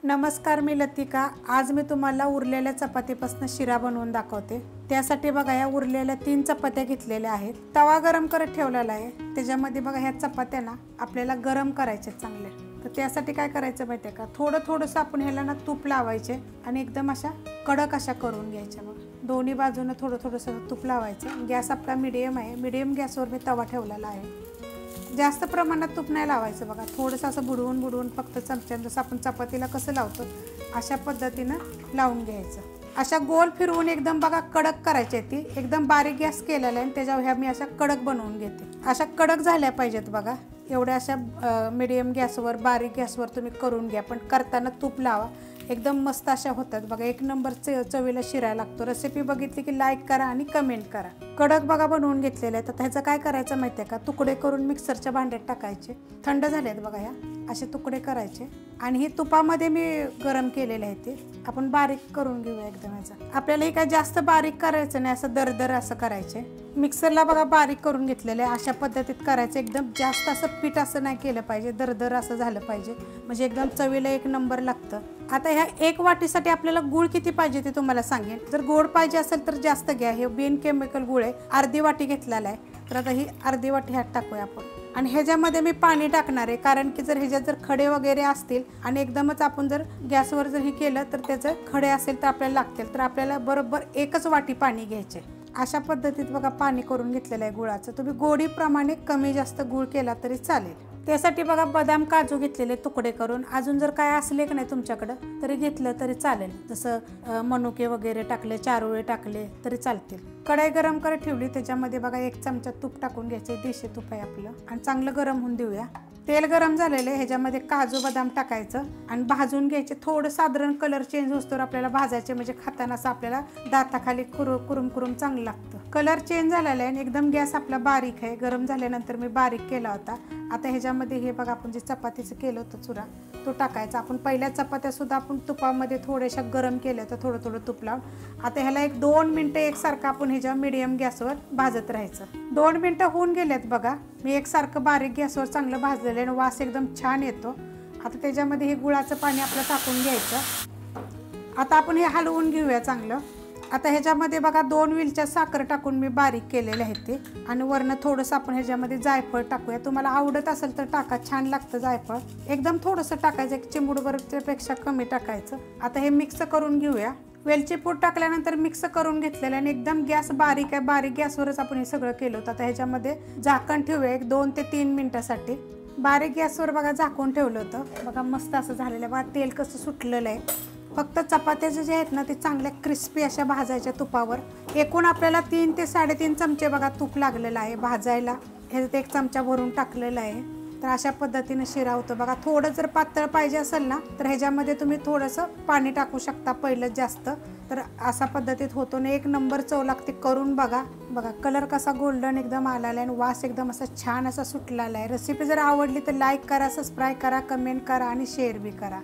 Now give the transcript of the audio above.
नमस्कार, मी लतिका। आज मी तुम्हाला उरलेल्या चपातीपासून शिरा बनवून दाखवते। त्यासाठी बघा या उरलेल्या 3 चपात्या घेतलेल्या आहेत। तवा गरम करत ठेवलेला आहे। त्याच्यामध्ये बघा ह्या चपात्या ना आपल्याला गरम करायचे चांगले। तर त्यासाठी काय करायचं माहिती आहे का, थोडं आपण ह्याला ना तूप लावायचे आणि एकदम अशा कडक अशा करून घ्यायच्या। बघा दोन्ही बाजूने थोडं तूप लावायचं। गॅस आपला मीडियम आहे। मीडियम गॅसवर मी तवा ठेवलेला आहे। जास्त प्रमाणात तूप नाही लावायचं। बघा थोडंसं असं बुडवून फक्त चमच्याने जसं आपण चपातीला कसं लावतो अशा पद्धतीनं लावून घ्यायचं। अशा गोल फिरवून एकदम बघा कडक करायची ती। एकदम बारीक गॅस केलेला आहे त्याच्यावर ह्या मी अशा कडक बनवून घेते। अशा कडक झाल्या पाहिजेत बघा। एवढ्या अशा मीडियम गॅसवर बारीक गॅसवर तुम्ही करून घ्या, पण करताना तूप लावा। एकदम मस्त अशा होतात बघा। एक नंबर चवीला शिरा लागतो। रेसिपी बघितली की लाईक करा आणि कमेंट करा। कडक बघा बनवून घेतलेले आहेत। आता ह्याचं काय करायचं माहिती आहे का, तुकडे करून मिक्सरच्या भांड्यात टाकायचे। थंड झाले आहेत बघा, ह्या असे तुकडे करायचे आणि हे तुपामध्ये मी गरम केलेले आहे ते आपण बारीक करून घेऊया एकदम। ह्याचा आपल्याला काय जास्त बारीक करायचं नाही, असं दरदर असं करायचे। मिक्सरला बघा बारीक करून घेतलेले अशा पद्धतीत करायचं। एकदम जास्त असं पीठ असं नाही केलं पाहिजे, दरदर असं झालं पाहिजे, म्हणजे एकदम चवीला एक नंबर लागतं। आता ह्या 1 वाटीसाठी आपल्याला गूळ किती पाहिजे ते तुम्हाला सांगेन। जर गोड पाहिजे असेल तर जास्त घ्या। हे बिन केमिकल गूळ आहे, अर्धी वाटी घेतलेला आहे। तर आता ही अर्धी वाटी ह्यात टाकूया आपण आणि ह्याच्यामध्ये मी पाणी टाकणार आहे, कारण की जर ह्याच्यात जर खडे वगैरे असतील आणि एकदमच आपण जर गॅसवर जर हे केलं तर त्याचं खडे असेल तर आपल्याला लागतील। तर आपल्याला बरोबर 1च वाटी पाणी घ्यायचे। अशा पद्धतीत बघा पाणी करून घेतलेलं आहे गुळाचं। तुम्ही गोडीप्रमाणे कमी जास्त गूळ केला तरी चालेल। त्यासाठी बघा बदाम काजू घेतलेले तुकडे करून। अजून जर काय असले की नाही तुमच्याकडं तरी घेतलं तरी चालेल। जसं मनुके वगैरे टाकले, चारोळे टाकले तरी चालतील। कढई गरम करत ठेवली, त्याच्यामध्ये बघा 1 चमचा तूप टाकून घ्यायचे। देशी तूप आहे आपलं आणि चांगलं गरम होऊन देऊया। तेल गरम झालेलं आहे, ह्याच्यामध्ये काजू बदाम टाकायचं आणि भाजून घ्यायचे। थोडं साधारण कलर चेंज होतो आपल्याला भाजायचे, म्हणजे खाताना असं आपल्याला दाताखाली कुरुम चांगलं लागतं। कलर चेंज झालेला आहे आणि एकदम गॅस आपला बारीक आहे। गरम झाल्यानंतर मी बारीक केला होता। आता ह्याच्यामध्ये हे बघा आपण जे चपातीचं केलं होतं चुरा तो टाकायचा। आपण पहिल्या चपात्या सुद्धा आपण तुपामध्ये थोड्याशा गरम केल्या होत्या, थोडं तूप लावून। आता ह्याला 1-2 मिनटं एकसारखं आपण ह्याच्या मीडियम गॅसवर भाजत राहायचं। 2 मिनटं होऊन गेलेत बघा। मी एकसारखं बारीक गॅसवर चांगलं भाजलेलं आहे आणि वास एकदम छान येतो। आता त्याच्यामध्ये हे गुळाचं पाणी आपलं टाकून घ्यायचं। आता आपण हे हलवून घेऊया चांगलं। आता ह्याच्यामध्ये बघा 2 वेलच्या साखर टाकून मी बारीक केलेले आहेत ते, आणि वरनं थोडंसं आपण ह्याच्यामध्ये जायफळ टाकूया। तुम्हाला आवडत असेल तर टाका, छान लागतं जायफळ। एकदम थोडंसं टाकायचं, 1 चिमूटभरपेक्षा कमी टाकायचं। आता हे मिक्स करून घेऊया। वेलची पूड टाकल्यानंतर मिक्स करून घेतलेलं आणि एकदम गॅस बारीक आहे। बारीक गॅसवरच आपण हे सगळं केलं होतं। आता ह्याच्यामध्ये झाकण ठेवूया 1 2 ते 3 मिनिटासाठी। बारीक गॅसवर बघा झाकून ठेवलं होतं। बघा मस्त असं झालेलं आहे बघा। तेल कसं सुटलेलं आहे। फक्त चपात्याचे जे आहेत ना ते चांगल्या क्रिस्पी अशा भाजायच्या तुपावर। एकूण आपल्याला 3 ते 3.5 चमचे बघा तूप लागलेलं आहे भाजायला। ह्याच्यात 1 चमचा भरून टाकलेला आहे। तर अशा पद्धतीने शिरा होतो बघा। थोडं जर पातळ पाहिजे असेल ना तर ह्याच्यामध्ये तुम्ही थोडंसं पाणी टाकू शकता पहिलं जास्त। तर अशा पद्धतीत होतो ना, 1 नंबर चव लागते। करून बघा। बघा कलर कसा गोल्डन एकदम आलेला आहे आणि वास एकदम असा छान असा सुटलेला आहे। रेसिपी जर आवडली तर लाईक करा, सबस्क्राईब करा, कमेंट करा आणि शेअर बी करा।